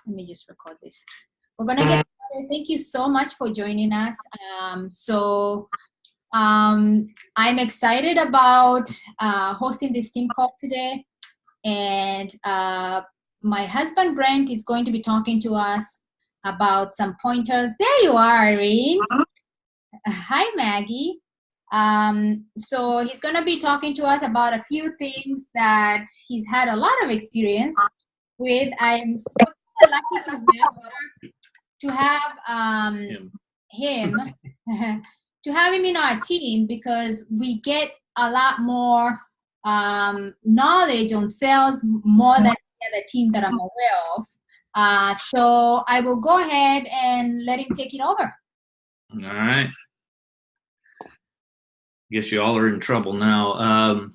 Let me just record this. We're going to get started. Thank you so much for joining us. I'm excited about hosting this team call today. And my husband, Brent, is going to be talking to us about some pointers. There you are, Irene. Hi, Maggie. So he's going to be talking to us about a few things that he's had a lot of experience with. I'm lucky to have him to have him in our team, because we get a lot more knowledge on sales more than the other team that I'm aware of. So I will go ahead and let him take it over. All right. Guess you all are in trouble now.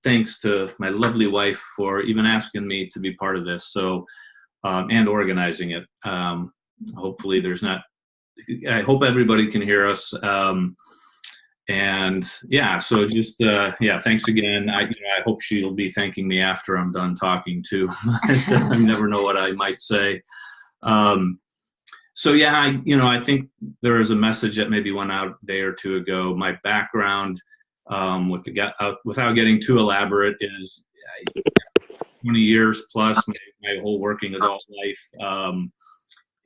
Thanks to my lovely wife for even asking me to be part of this. So, and organizing it. Hopefully there's not, I hope everybody can hear us. And yeah, so just, thanks again. I hope she'll be thanking me after I'm done talking too. I never know what I might say. So yeah, I think there is a message that maybe went out a day or two ago. My background, without getting too elaborate, is 20 years plus my whole working adult life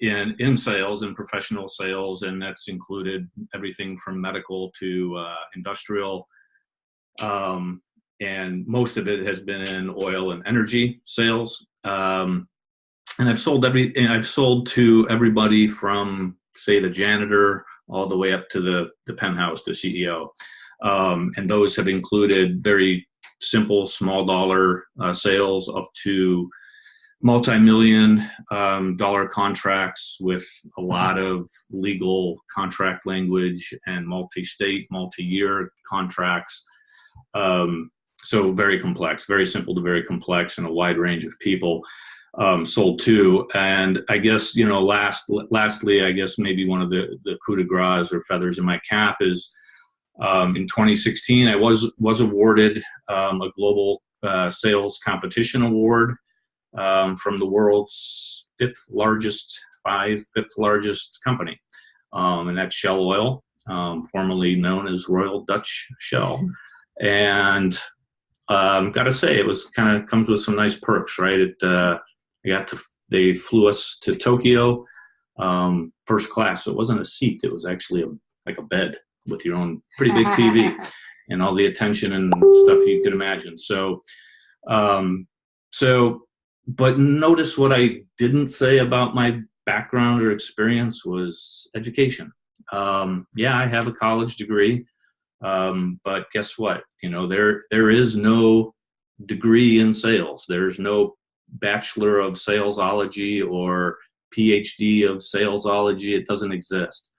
in sales and professional sales, and that's included everything from medical to industrial, and most of it has been in oil and energy sales. And I've sold to everybody from, say, the janitor all the way up to the penthouse, the CEO. And those have included very simple, small dollar sales up to multi-million dollar contracts with a lot of legal contract language and multi-state, multi-year contracts. So very complex, very simple to very complex, and a wide range of people. Sold to. And I guess, lastly, I guess maybe one of the coup de grace or feathers in my cap is in 2016, I was awarded a global sales competition award from the world's fifth largest company. And that's Shell Oil, formerly known as Royal Dutch Shell. And got to say, it was kind of comes with some nice perks, right? They flew us to Tokyo, first class. So it wasn't a seat. It was actually like a bed with your own pretty big TV and all the attention and stuff you could imagine. So, but notice what I didn't say about my background or experience was education. I have a college degree, but guess what? There is no degree in sales. There's no Bachelor of Salesology or PhD of Salesology. It doesn't exist.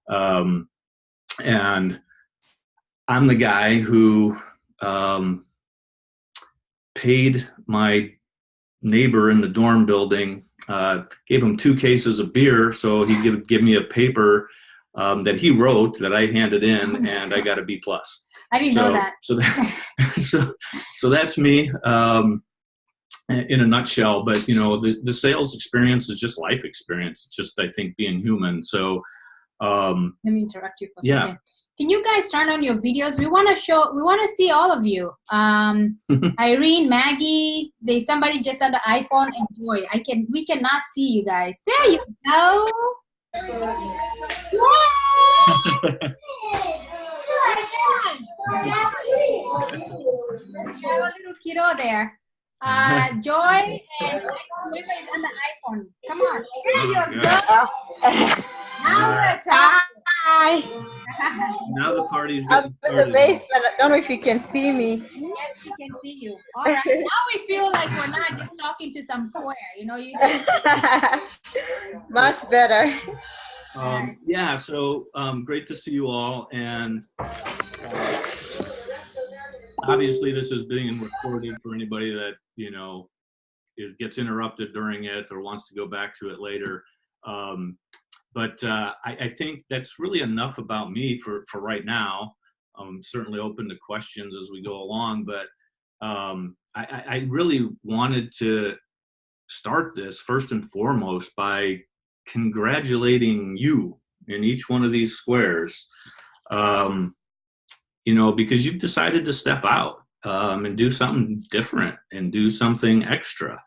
And I'm the guy who paid my neighbor in the dorm building, gave him 2 cases of beer so he could give me a paper that he wrote that I handed in, and I got a B+. I didn't know that. So that's me. In a nutshell, but the sales experience is just life experience. It's just, I think, being human. So let me interrupt you for a second. Can you guys turn on your videos? We want to see all of you. Irene, Maggie, there's somebody just on the iPhone. Enjoy. We cannot see you guys. There you go. We have a little kiddo there. Joy and whoever is on the iPhone. Come on. There you go. Now we're talking. Hi. Now the party's I'm in the basement. I don't know if you can see me. Yes, we can see you. All right. Now we feel like we're not just talking to some square. Much better. So great to see you all. And obviously this is being recorded for anybody that, gets interrupted during it or wants to go back to it later. But I think that's really enough about me for right now. I'm certainly open to questions as we go along, but I really wanted to start this first and foremost by congratulating you in each one of these squares, because you've decided to step out and do something different and do something extra.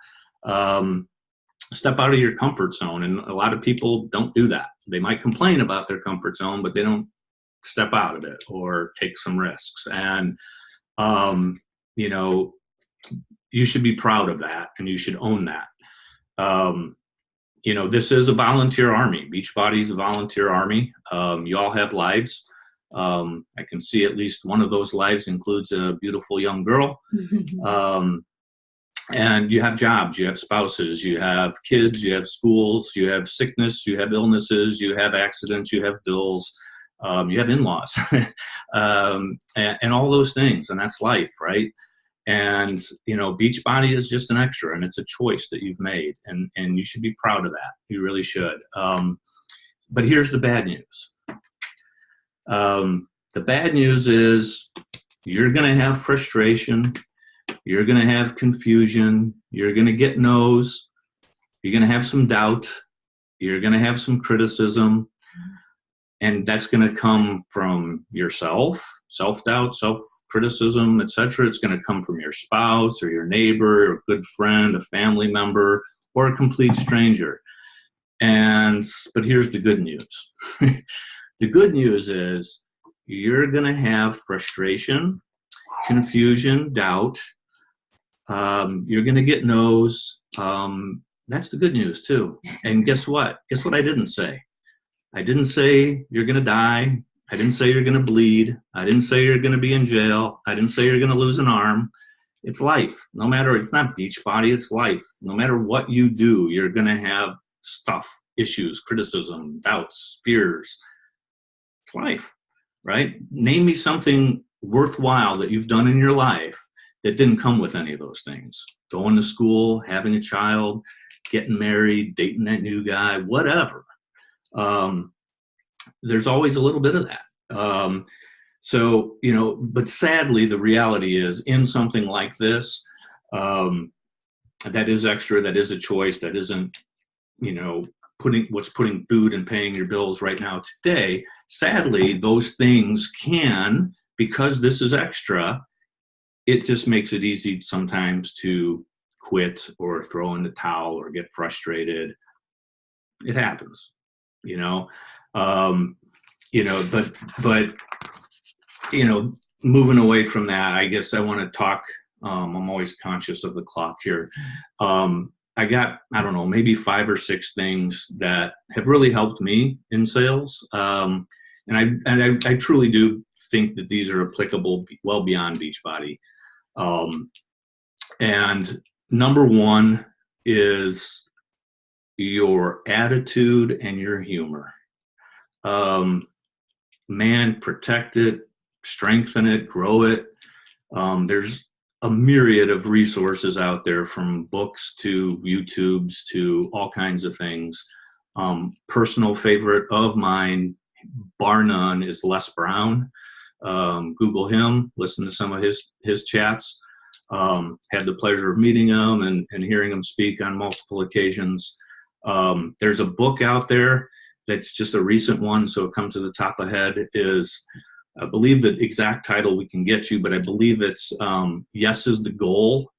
Step out of your comfort zone. And a lot of people don't do that. They might complain about their comfort zone, but they don't step out of it or take some risks. And, you should be proud of that and you should own that. This is a volunteer army. Beachbody is a volunteer army. You all have lives. I can see at least one of those lives includes a beautiful young girl. And you have jobs, you have spouses, you have kids, you have schools, you have sickness, you have illnesses, you have accidents, you have bills, you have in-laws, and all those things. And that's life, right? And, Beachbody is just an extra, and it's a choice that you've made. And you should be proud of that. You really should. But here's the bad news. The bad news is you're going to have frustration. You're going to have confusion. You're going to get no's. You're going to have some doubt. You're going to have some criticism. And that's going to come from yourself, self-doubt, self-criticism, etc. It's going to come from your spouse or your neighbor or a good friend, a family member, or a complete stranger. But here's the good news. The good news is you're going to have frustration, confusion, doubt. You're going to get no's. That's the good news too. And guess what? Guess what I didn't say? I didn't say you're going to die. I didn't say you're going to bleed. I didn't say you're going to be in jail. I didn't say you're going to lose an arm. It's life. No matter, it's not Beachbody, it's life. No matter what you do, you're going to have stuff, issues, criticism, doubts, fears. It's life, right? Name me something worthwhile that you've done in your life that didn't come with any of those things. Going to school, having a child, getting married, dating that new guy, whatever. There's always a little bit of that. But sadly, the reality is in something like this, that is extra, that is a choice, that isn't, putting food and paying your bills right now today. Sadly, those things can, because this is extra, it just makes it easy sometimes to quit or throw in the towel or get frustrated. It happens, moving away from that, I guess I want to talk, I'm always conscious of the clock here. I got, maybe 5 or 6 things that have really helped me in sales. And I truly do think that these are applicable well beyond Beachbody. And number one is your attitude and your humor. Protect it, strengthen it, grow it. There's a myriad of resources out there, from books to YouTubes to all kinds of things. Personal favorite of mine, bar none, is Les Brown. Google him, listen to some of his chats. Had the pleasure of meeting him and hearing him speak on multiple occasions. There's a book out there that's just a recent one, so it comes to the top of head, is, I believe the exact title we can get you, but I believe it's Yes is the Goal,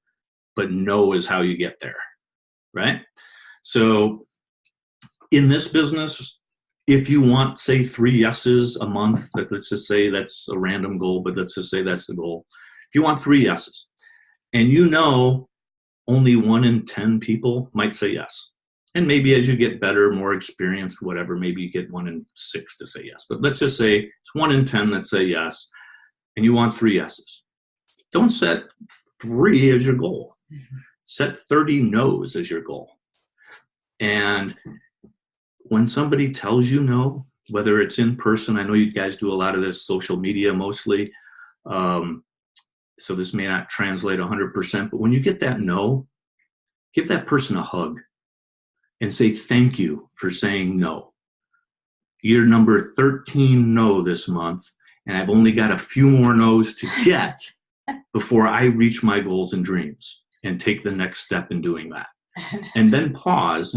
but No is How You Get There, right? So in this business, if you want, say, 3 yeses a month, let's just say that's a random goal, but let's just say that's the goal. If you want 3 yeses, and only 1 in 10 people might say yes. And maybe as you get better, more experienced, whatever, maybe you get 1 in 6 to say yes. But let's just say it's 1 in 10 that say yes, and you want 3 yeses. Don't set 3 as your goal. Set 30 no's as your goal. And when somebody tells you no, whether it's in person, I know you guys do a lot of this, social media mostly, so this may not translate 100%, but when you get that no, give that person a hug and say thank you for saying no. You're number 13 no this month, and I've only got a few more no's to get, before I reach my goals and dreams and take the next step in doing that. And then pause.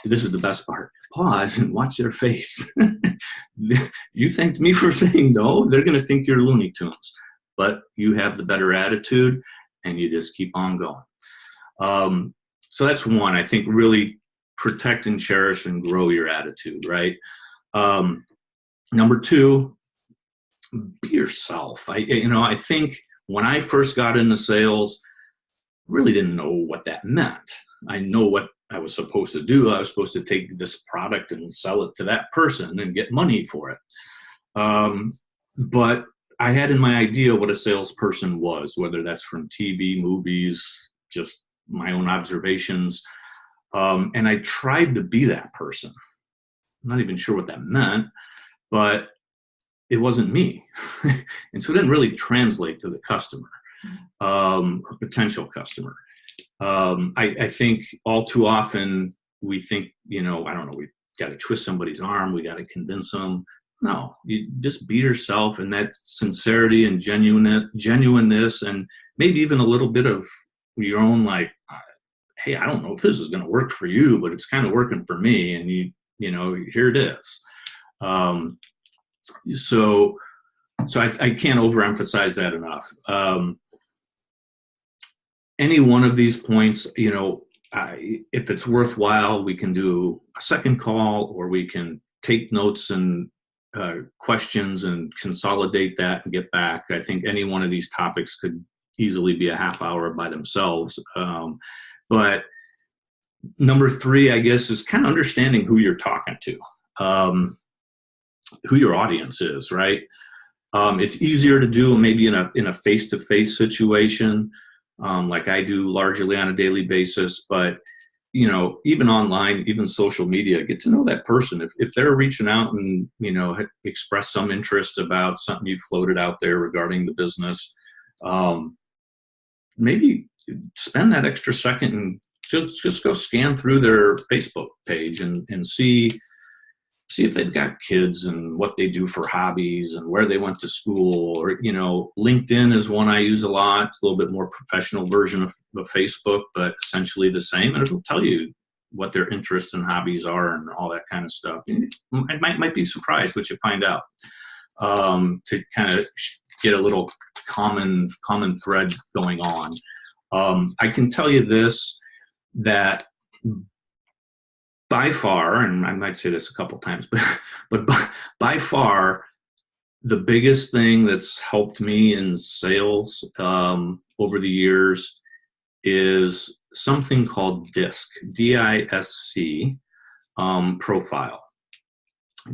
This is the best part. Pause and watch their face. You thanked me for saying no. They're going to think you're Looney Tunes, but you have the better attitude and you just keep on going. So that's one. I think really protect and cherish and grow your attitude, right? Number two, be yourself. I think when I first got into sales, really didn't know what that meant. I know what I was supposed to do. I was supposed to take this product and sell it to that person and get money for it. But I had in my idea what a salesperson was, whether that's from TV, movies, just my own observations. And I tried to be that person. I'm not even sure what that meant, but it wasn't me. And so it didn't really translate to the customer or potential customer. I think all too often we think, I don't know, we got to twist somebody's arm, we got to convince them. No, you just be yourself, and that sincerity and genuineness, and maybe even a little bit of your own, like, hey, I don't know if this is going to work for you, but it's kind of working for me, and here it is. So I can't overemphasize that enough. Any one of these points, if it's worthwhile, we can do a second call, or we can take notes and questions and consolidate that and get back. I think any one of these topics could easily be a half hour by themselves. But number three, I guess, is kind of understanding who you're talking to, who your audience is, right? It's easier to do maybe in a face-to-face situation, like I do largely on a daily basis, but even online, even social media, get to know that person. If they're reaching out and express some interest about something you floated out there regarding the business, maybe spend that extra second and just go scan through their Facebook page and see if they've got kids and what they do for hobbies and where they went to school. Or, LinkedIn is one I use a lot. It's a little bit more professional version of Facebook, but essentially the same. And it'll tell you what their interests and hobbies are and all that kind of stuff. You might be surprised what you find out, to kind of get a little common thread going on. I can tell you this, that by far, and I might say this a couple times, but by far, the biggest thing that's helped me in sales over the years is something called DISC, D-I-S-C, profile.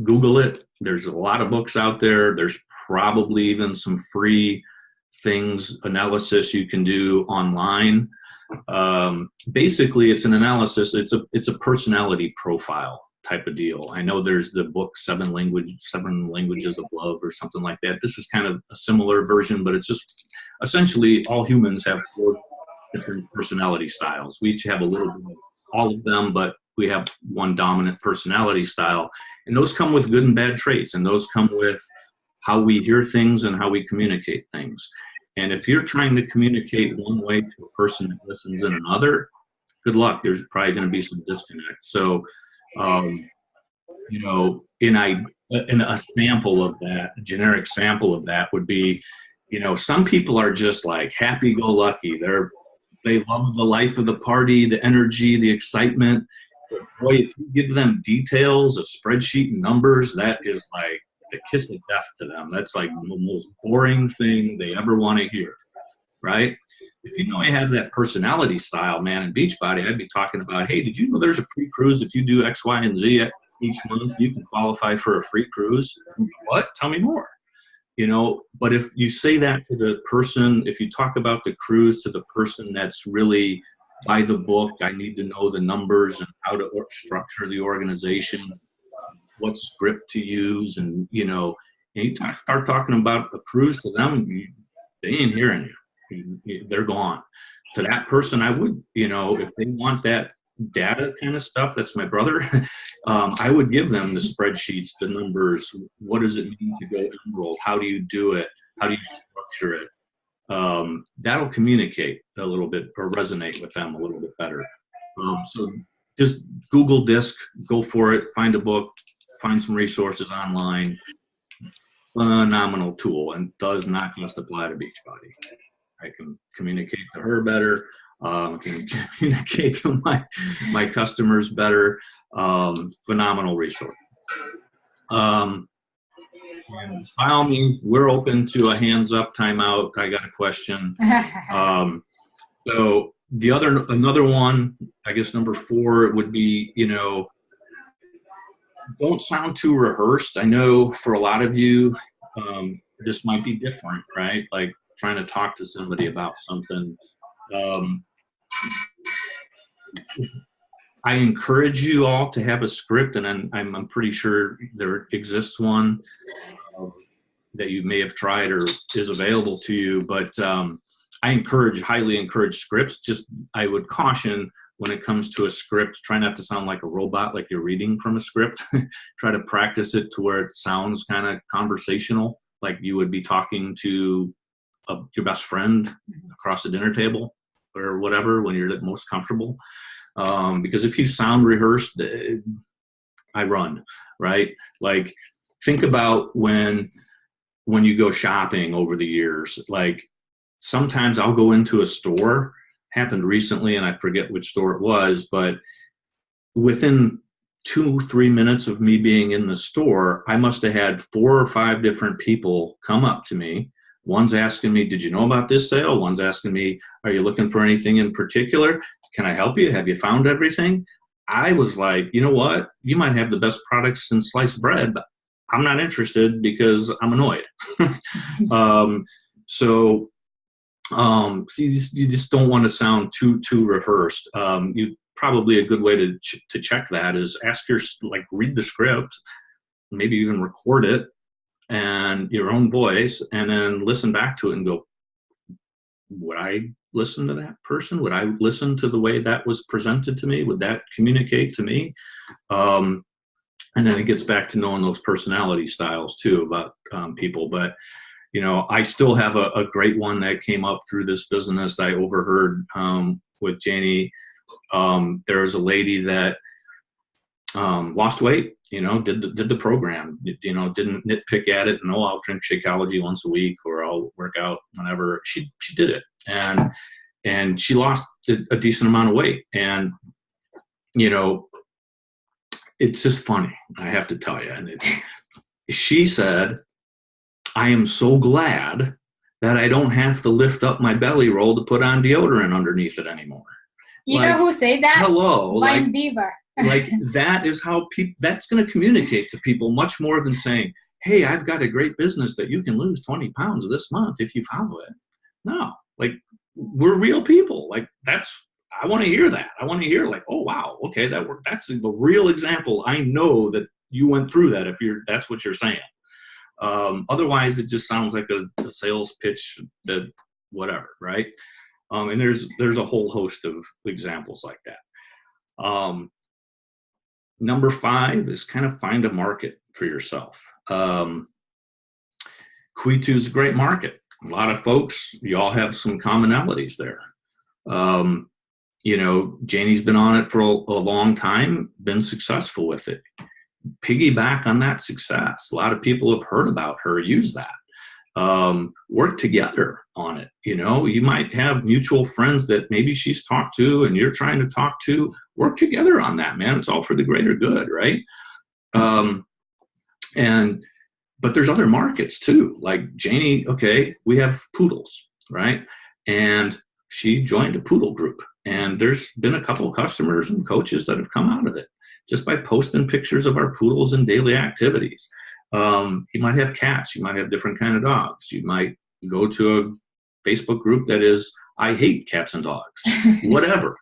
Google it. There's a lot of books out there. There's probably even some free analysis you can do online. Basically, it's an analysis. It's a personality profile type of deal. I know there's the book Seven Languages of Love or something like that. This is kind of a similar version, but it's just essentially all humans have 4 different personality styles. We each have a little bit of all of them, but we have one dominant personality style, and those come with good and bad traits, and those come with how we hear things and how we communicate things. And if you're trying to communicate one way to a person that listens in another, good luck. There's probably going to be some disconnect. So, in a sample of that, a generic sample of that would be, some people are just like happy-go-lucky. They love the life of the party, the energy, the excitement. But boy, if you give them details, a spreadsheet and numbers, that is like the kiss of death to them. That's like the most boring thing they ever want to hear, right? If you have that personality style, man, in Beachbody, I'd be talking about, hey, did you know there's a free cruise? If you do X, Y, and Z each month, you can qualify for a free cruise. What? Tell me more. But if you say that to the person, if you talk about the cruise to the person that's really by the book, I need to know the numbers and how to structure the organization, what script to use, and you start talking about the cruise to them, they ain't hearing you. They're gone. To that person, I would, if they want that data kind of stuff, that's my brother, I would give them the spreadsheets, the numbers. What does it mean to go enroll? How do you do it? How do you structure it? that'll communicate a little bit or resonate with them a little bit better. So just Google DISC, go for it, find a book, find some resources online. Phenomenal tool, and does not just apply to Beachbody. I can communicate to her better, can communicate to my customers better. Phenomenal resource. And by all means, we're open to a hands up, timeout. I got a question. So another one, I guess number 4 would be, don't sound too rehearsed. I know for a lot of you, this might be different, right? Like trying to talk to somebody about something. I encourage you all to have a script, and I'm pretty sure there exists one that you may have tried or is available to you, but I highly encourage scripts. Just I would caution when it comes to a script, try not to sound like a robot, like you're reading from a script. Try to practice it to where it sounds kind of conversational, like you would be talking to your best friend across the dinner table or whatever when you're most comfortable. Because if you sound rehearsed, I run, right? Like think about when you go shopping over the years, like sometimes I'll go into a store, happened recently, and I forget which store it was, but within 2-3 minutes of me being in the store, I must have had 4 or 5 different people come up to me. One's asking me, did you know about this sale? One's asking me, are you looking for anything in particular? Can I help you? Have you found everything? I was like, you know what? You might have the best products in sliced bread, but I'm not interested because I'm annoyed. So you just don't want to sound too rehearsed. Probably a good way to check that is read the script, maybe even record it and your own voice, and then listen back to it and go, would I listen to that person? Would I listen to the way that was presented to me? Would that communicate to me? And then it gets back to knowing those personality styles too about people. But I still have a great one that came up through this business. I overheard with Janie. There was a lady that lost weight, did the program, didn't nitpick at it. No, I'll drink Shakeology once a week or I'll work out whenever. She did it, and she lost a decent amount of weight. And it's just funny, I have to tell you. And she said, I am so glad that I don't have to lift up my belly roll to put on deodorant underneath it anymore. You know who said that? Hello. Wine Beaver. Like that is how that's going to communicate to people much more than saying, hey, I've got a great business that you can lose 20 pounds this month if you follow it. No, like we're real people. Like I want to hear that. I want to hear like, oh, wow. Okay. That's the real example. I know that you went through that that's what you're saying. Otherwise it just sounds like a sales pitch that whatever. Right. And there's a whole host of examples like that. Number 5 is kind of find a market for yourself. Q2 is a great market. A lot of folks, you all have some commonalities there. Janie's been on it for a long time, been successful with it. Piggyback on that success. A lot of people have heard about her, use that. Work together on it. You might have mutual friends that maybe she's talked to and you're trying to talk to. Work together on that, man. It's all for the greater good, right? But there's other markets too. Like Janie, okay, we have poodles, right? And she joined a poodle group. And there's been a couple customers and coaches that have come out of it just by posting pictures of our poodles and daily activities. You might have cats. You might have different kind of dogs. You might go to a Facebook group that is, I hate cats and dogs, whatever.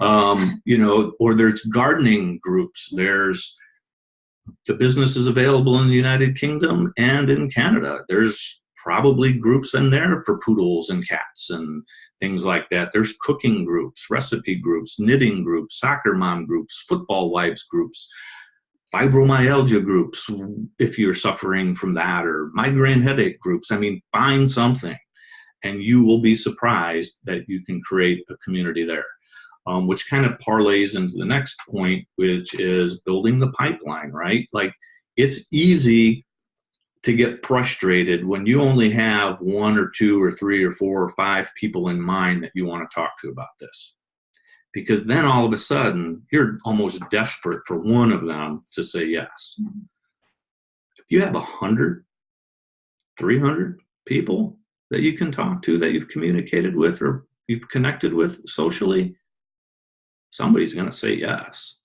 Or there's gardening groups. There's the business is available in the United Kingdom and in Canada. There's probably groups in there for poodles and cats and things like that. There's cooking groups, recipe groups, knitting groups, soccer mom groups, football wives groups, fibromyalgia groups, if you're suffering from that, or migraine headache groups. I mean, find something. and you will be surprised that you can create a community there. Which kind of parlays into the next point, which is building the pipeline, right? Like, it's easy to get frustrated when you only have 1 or 2 or 3 or 4 or 5 people in mind that you want to talk to about this. Because then all of a sudden, you're almost desperate for one of them to say yes. If you have 100, 300 people that you can talk to, that you've communicated with or you've connected with socially, somebody's going to say yes.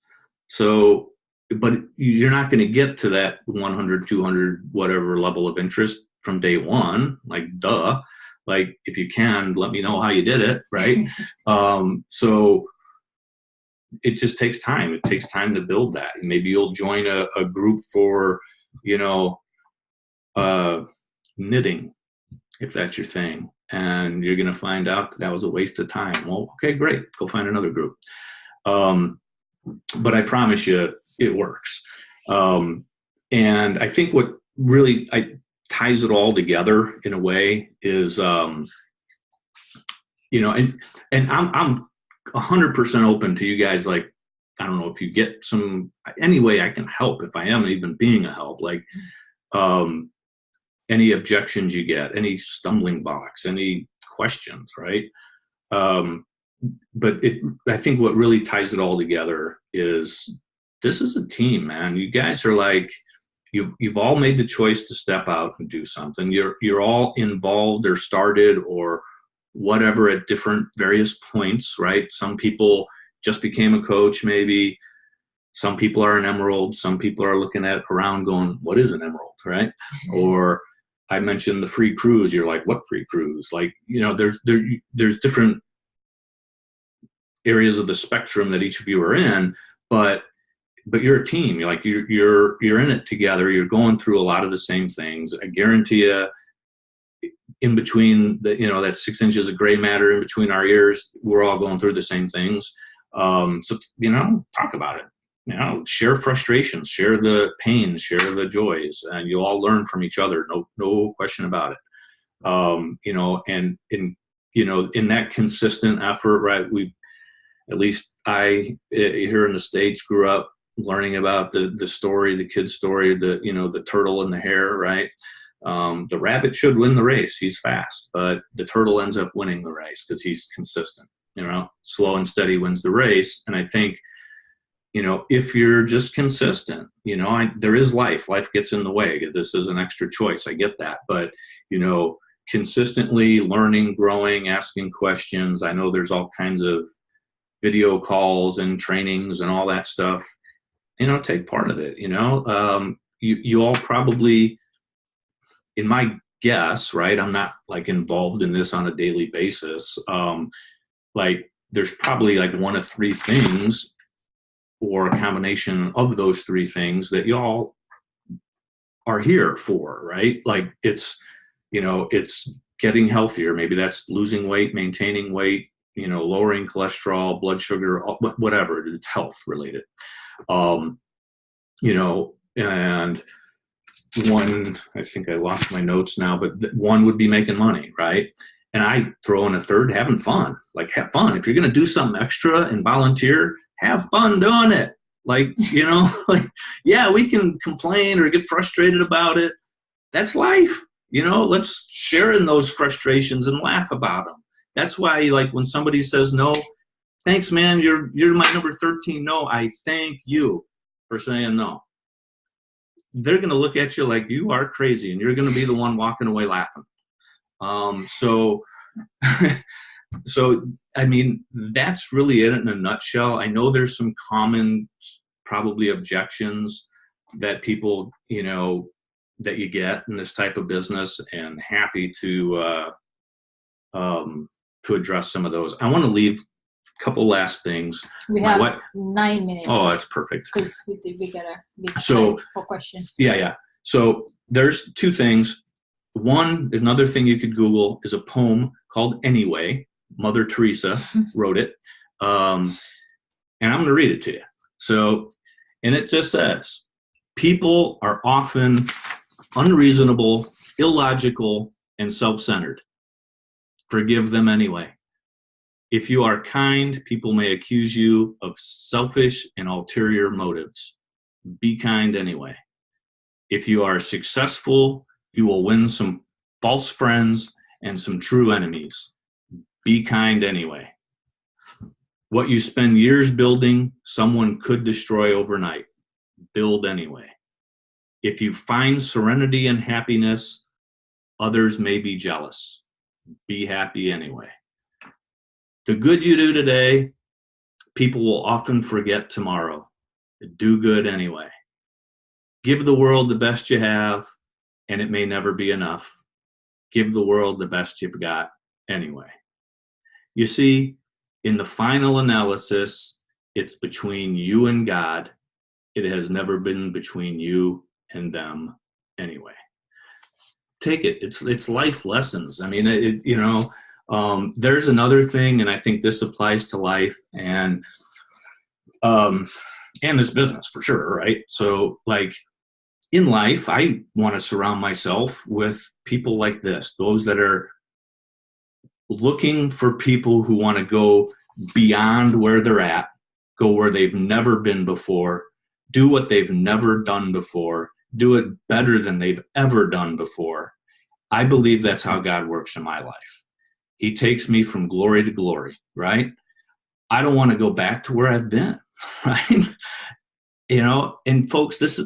So, but you're not going to get to that 100, 200, whatever level of interest from day one. Like, duh. Like, if you can, let me know how you did it, right? So it just takes time. It takes time to build that. Maybe you'll join a group for, knitting, if that's your thing. And you're going to find out that was a waste of time. Well, okay, great. Go find another group. But I promise you it works. And I think what really ties it all together in a way is, and I'm 100% open to you guys. Like, I don't know if you get any way I can help, if I am even being a help, like, any objections you get, any stumbling blocks, any questions, right? But I think what really ties it all together is this is a team, man. You guys are like, you've all made the choice to step out and do something. You're all involved or started or whatever at different various points, right? Some people just became a coach, maybe. Some people are an emerald. Some people are looking at around going, what is an emerald, right? Or I mentioned the free cruise. You're like, what free cruise? Like, there's different areas of the spectrum that each of you are in, but you're a team. You're like, you're in it together. You're going through a lot of the same things. I guarantee you, in between that 6 inches of gray matter in between our ears, we're all going through the same things. So talk about it. Share frustrations, share the pains, share the joys, and you'll all learn from each other. No question about it. And in that consistent effort, right? At least I, here in the States, grew up learning about the story, the kid's story, the turtle and the hare, right? The rabbit should win the race. He's fast, but the turtle ends up winning the race because he's consistent. Slow and steady wins the race. And I think, if you're just consistent, there is life gets in the way. This is an extra choice. I get that. But, consistently learning, growing, asking questions. I know there's all kinds of video calls and trainings and all that stuff, take part of it. You all probably, in my guess, right? I'm not like involved in this on a daily basis. Like, there's probably like one of 3 things or a combination of those 3 things that y'all are here for, right? Like, it's getting healthier. Maybe that's losing weight, maintaining weight, lowering cholesterol, blood sugar, whatever. It's health related. And one, I think I lost my notes now, but one would be making money, right? And I throw in a third, having fun. Like, have fun. If you're going to do something extra and volunteer, have fun doing it. Like, yeah, we can complain or get frustrated about it. That's life. Let's share in those frustrations and laugh about them. That's why, like, when somebody says no, thanks, man, you're my number 13. No, I thank you for saying no. They're going to look at you like you are crazy, and you're going to be the one walking away laughing. So I mean, that's really it in a nutshell. I know there's some common, probably, objections that people, that you get in this type of business, and happy to address some of those. I want to leave a couple last things. We have 9 minutes. Oh, that's perfect. Because we gotta leave time for questions. Yeah. So there's 2 things. One, another thing you could Google is a poem called Anyway. Mother Teresa wrote it. And I'm going to read it to you. So, and it just says, people are often unreasonable, illogical, and self-centered. Forgive them anyway. If you are kind, people may accuse you of selfish and ulterior motives. Be kind anyway. If you are successful, you will win some false friends and some true enemies. Be kind anyway. What you spend years building, someone could destroy overnight. Build anyway. If you find serenity and happiness, others may be jealous. Be happy anyway. The good you do today, people will often forget tomorrow. Do good anyway. Give the world the best you have, and it may never be enough. Give the world the best you've got anyway. You see, in the final analysis, it's between you and God. It has never been between you and them anyway. Take it. It's life lessons. I mean, there's another thing, and I think this applies to life and this business for sure, right? So, like, in life, I want to surround myself with people like this, those that are looking for people who want to go beyond where they're at, go where they've never been before, do what they've never done before, do it better than they've ever done before. I believe that's how God works in my life. He takes me from glory to glory, right? I don't want to go back to where I've been, right? And folks, this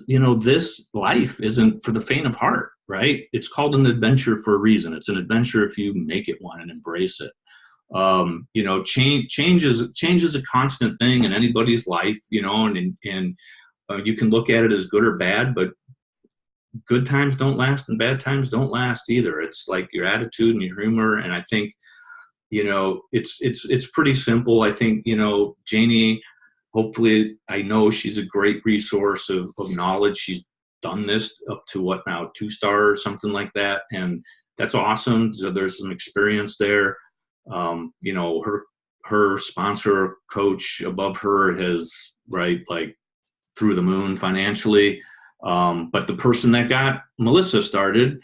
life isn't for the faint of heart, right? It's called an adventure for a reason. It's an adventure if you make it one and embrace it. Change is a constant thing in anybody's life, and you can look at it as good or bad, but good times don't last and bad times don't last either. It's like your attitude and your humor. And I think, it's pretty simple. I think, Janie, hopefully, I know she's a great resource of knowledge. She's done this up to 2-star or something like that. And that's awesome. So there's some experience there. Her sponsor coach above her has, right, like through the moon financially. But the person that got Melissa started,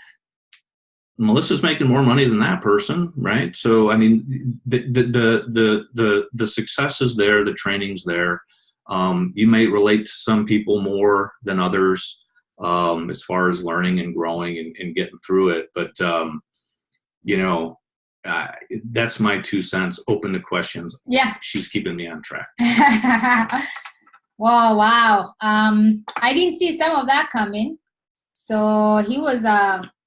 Melissa's making more money than that person, right? So, I mean, the success is there, the training's there. You may relate to some people more than others as far as learning and growing and getting through it. But, that's my 2 cents. Open to questions. Yeah. She's keeping me on track. Wow. I didn't see some of that coming. So he was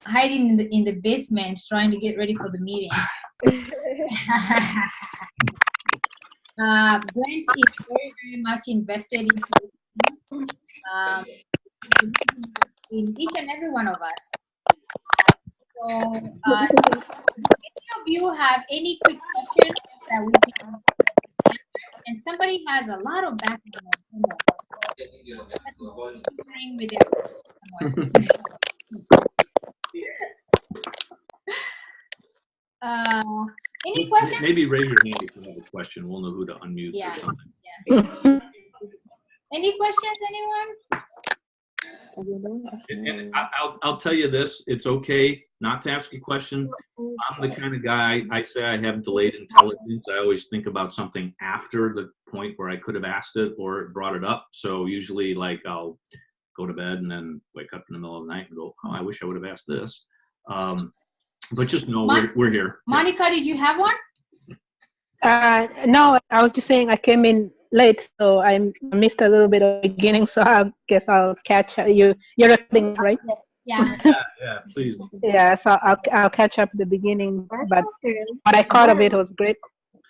hiding in the basement trying to get ready for the meeting. Brent is very, very much invested into this in each and every one of us. So any of you have any quick questions that we can answer? And somebody has a lot of background noise. With any questions? Maybe raise your hand if you have a question. We'll know who to unmute or something. Yeah. Any questions, anyone? And I'll tell you this, it's okay not to ask a question. I'm the kind of guy, I say I have delayed intelligence. I always think about something after the point where I could have asked it or brought it up. So usually, like, I'll go to bed and then wake up in the middle of the night and go, oh, I wish I would have asked this. But just know we're here. Monica, did you have one? No, I was just saying I came in late, so I missed a little bit of the beginning, so I guess I'll catch you. You're recording, right? Yeah. Yeah, please. Yeah, so I'll catch up at the beginning, but what I caught of it was great.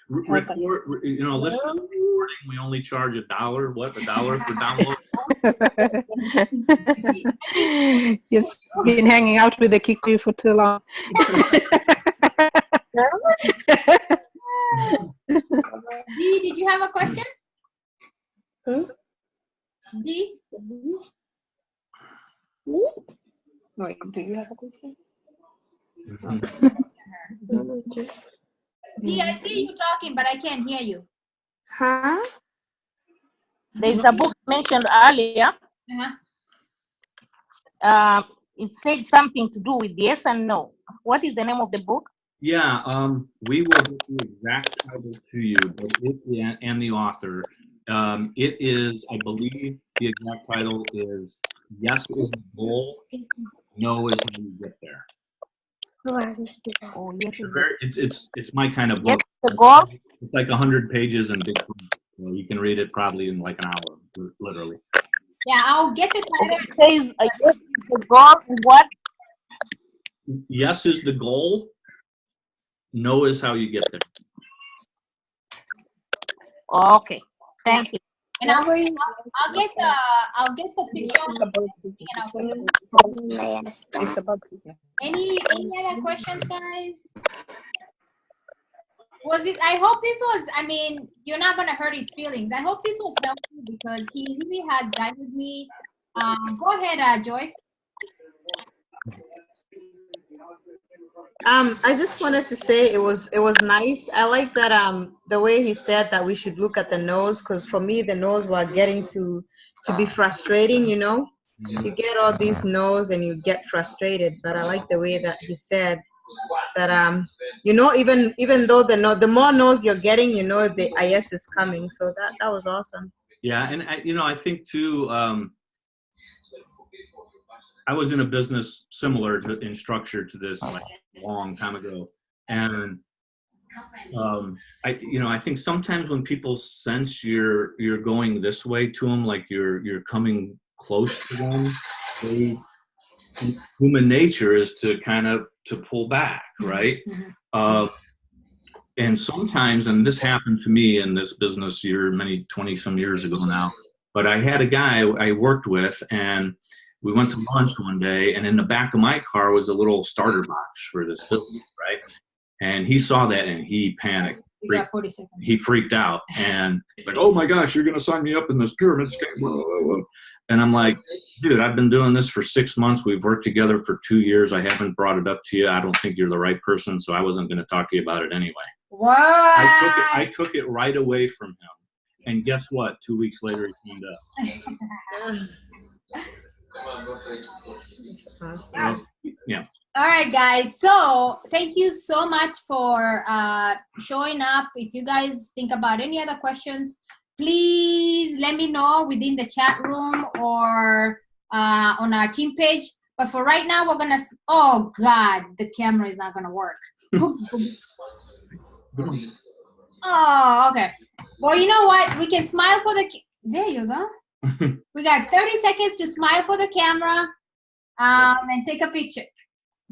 Listen to the recording, we only charge $1. What, $1 for download? Just been hanging out with the Kiki for too long. Dee, did you have a question? Dee? Wait, do you have a question? Dee, I see you talking, but I can't hear you. Huh? There's a book mentioned earlier. Uh-huh. It said something to do with yes and no. What is the name of the book? Yeah, we will get the exact title to you, but and the author. It is, I believe, the exact title is "Yes is the goal, no is how you get there." Oh, yes, It's my kind of yes, book. the goal. It's like 100 pages and big. You can read it probably in like an hour, literally. Yeah, I'll get the title. It says yes is the goal and what? Yes is the goal, no is how you get there. Okay, thank you. And I'll get the picture. It's about Any other questions, guys? Was it? I hope this was. I mean, you're not gonna hurt his feelings. I hope this was helpful because he really has guided me. Go ahead, Joy. I just wanted to say it was nice. I like that the way he said that we should look at the nose, because for me the nose was getting to be frustrating, you know. You get all these no's and you get frustrated, but I like the way that he said that you know, even though the more no's you're getting, you know the IS is coming. So that was awesome. Yeah, and I think too. I was in a business similar in structure to this like a long time ago, and I think sometimes when people sense you're going this way to them, like you're coming close to them, human nature is to kind of to pull back, right? And sometimes, and this happened to me in this business 20 some years ago now, but I had a guy I worked with, and we went to lunch one day, and in the back of my car was a little starter box for this business, right? And he saw that and he panicked. You got 40 seconds. He freaked out and like, oh my gosh, you're going to sign me up in this pyramid scheme. And I'm like, dude, I've been doing this for 6 months. We've worked together for 2 years. I haven't brought it up to you. I don't think you're the right person. So I wasn't going to talk to you about it anyway. What? I took it right away from him. And guess what? 2 weeks later, he cleaned up. Yeah. All right, guys. So thank you so much for showing up. If you guys think about any other questions, please let me know within the chat room or on our team page. But for right now, we're gonna. Oh God, the camera is not gonna work. Oh, okay. Well, you know what? We can smile for the. There you go. We got 30 seconds to smile for the camera, and take a picture.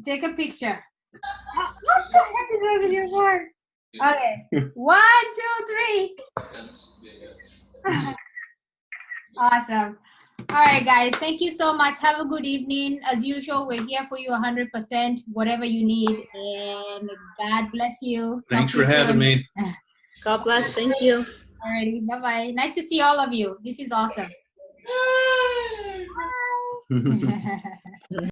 Take a picture. What the heck is wrong with your board? Okay. 1, 2, 3. Awesome. All right, guys. Thank you so much. Have a good evening. As usual, we're here for you 100%, whatever you need. And God bless you. Thanks for having me. God bless. Thank you. Alrighty. Bye-bye. Nice to see all of you. This is awesome. Bye.